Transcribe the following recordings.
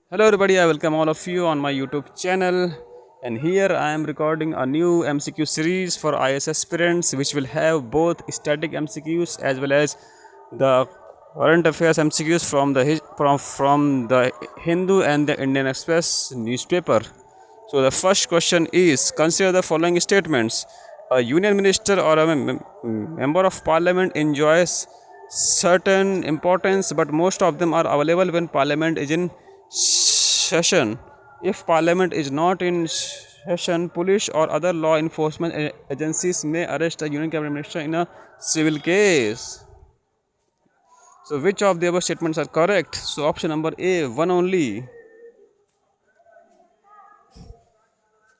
Hello everybody, I welcome all of you on my YouTube channel, and here I am recording a new MCQ series for IS aspirants which will have both static MCQs as well as the current affairs MCQs from the Hindu and the Indian Express newspaper. So the first question is, consider the following statements. A union minister or a member of parliament enjoys certain importance, but most of them are available when parliament is in session. If parliament is not in session, police or other law enforcement agencies may arrest a union cabinet minister in a civil case. So which of the above statements are correct? So option number A, one only.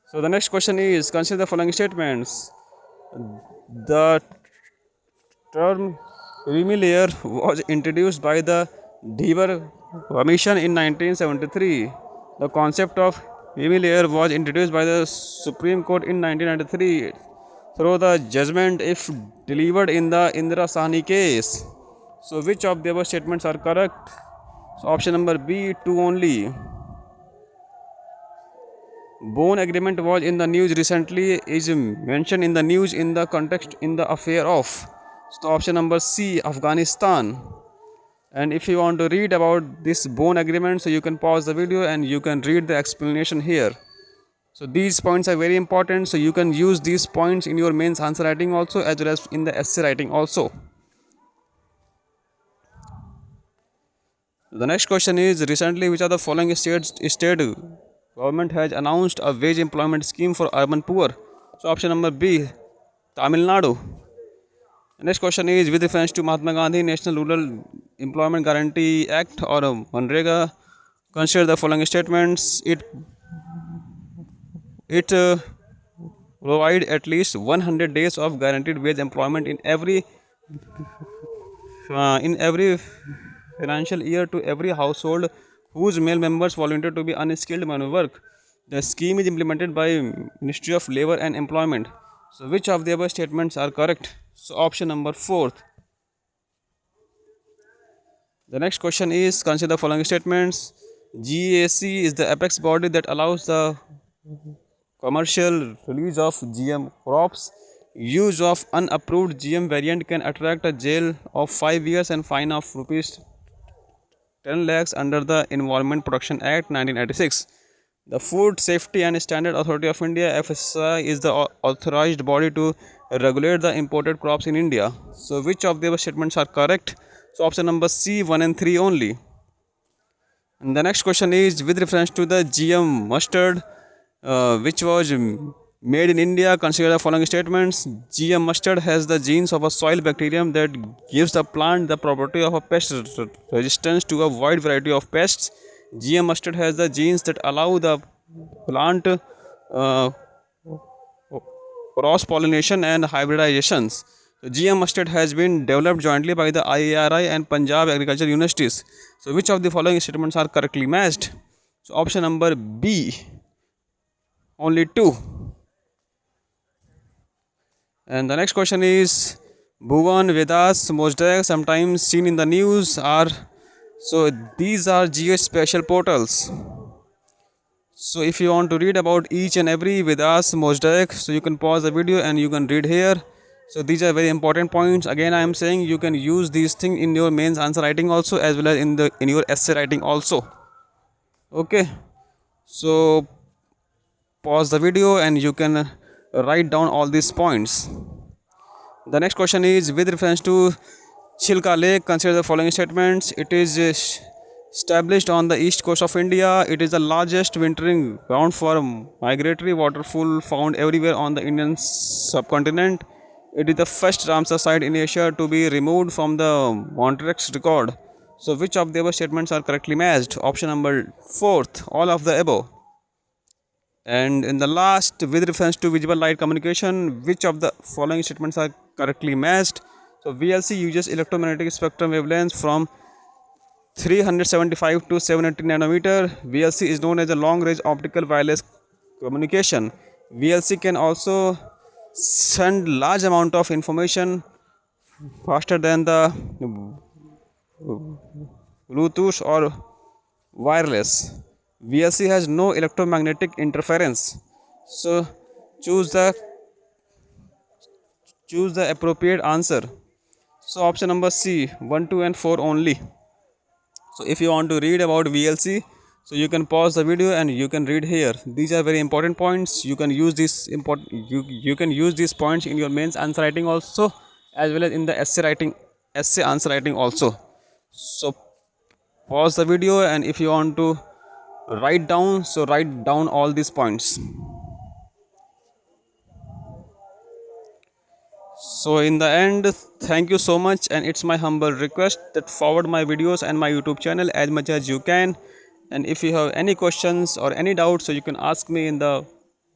So the next question is, consider the following statements. The term creamy layer was introduced by the Deaver Commission in 1973. The concept of creamy layer was introduced by the Supreme Court in 1993 through the judgment if delivered in the Indira Sahni case. So which of the above statements are correct? So option number B, two only. Bone agreement was in the news recently is mentioned in the news in the context in the affair of. So option number C, Afghanistan. And if you want to read about this bone agreement, so you can pause the video and you can read the explanation here. So these points are very important, so you can use these points in your mains answer writing also as well as in the essay writing also. The next question is, recently which are the following state government has announced a wage employment scheme for urban poor? So option number B, Tamil Nadu. The next question is, with reference to Mahatma Gandhi National Rural Employment Guarantee Act or Manrega, consider the following statements. It provide at least 100 days of guaranteed wage employment in every financial year to every household whose male members volunteer to be unskilled manual work. The scheme is implemented by Ministry of Labor and Employment. So which of the above statements are correct? So option number 4. The next question is, consider the following statements. GAC is the apex body that allows the commercial release of GM crops. Use of unapproved GM variant can attract a jail of 5 years and fine of rupees 10 lakhs under the Environment Protection Act 1986. The Food Safety and Standard Authority of India (FSSAI) is the authorized body to regulate the imported crops in India. So which of the above statements are correct? So option number C, 1 and 3 only. And the next question is, with reference to the GM mustard which was made in India, consider the following statements. GM mustard has the genes of a soil bacterium that gives the plant the property of a pest resistance to a wide variety of pests. GM mustard has the genes that allow the plant cross pollination and hybridizations. So GM mustard has been developed jointly by the IARI and Punjab Agriculture Universities. So which of the following statements are correctly matched? So option number B, only 2. And the next question is, Bhuvan, Vedas, Mosaic, sometimes seen in the news, are so these are geospatial portals. So if you want to read about each and every Vedas, Mosaic, so you can pause the video and you can read here. So these are very important points. Again, I am saying you can use these things in your mains answer writing also as well as in your essay writing also. Okay. So pause the video and you can write down all these points. The next question is, with reference to Chilka Lake, consider the following statements. It is established on the east coast of India. It is the largest wintering ground for migratory waterfowl found everywhere on the Indian subcontinent. It is the first Ramsar site in Asia to be removed from the Montreux record. So which of the above statements are correctly matched? Option number 4th, all of the above. And in the last, with reference to visible light communication, which of the following statements are correctly matched? So VLC uses electromagnetic spectrum wavelengths from 375 to 780 nanometer. VLC is known as a long range optical wireless communication. VLC can also send large amount of information faster than the Bluetooth or wireless. VLC has no electromagnetic interference. So choose the choose the appropriate answer. So option number C, 1, 2 and 4 only. So if you want to read about VLC, so you can pause the video and you can read here. These are very important points. You can use this important you can use these points in your mains answer writing also, as well as in the essay answer writing also. So pause the video, and if you want to write down, so write down all these points. So in the end, thank you so much, and it's my humble request that forward my videos and my YouTube channel as much as you can. And if you have any questions or any doubts, so you can ask me in the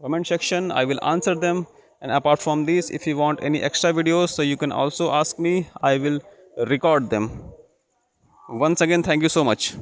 comment section. I will answer them. And apart from this, if you want any extra videos, so you can also ask me. I will record them. Once again, thank you so much.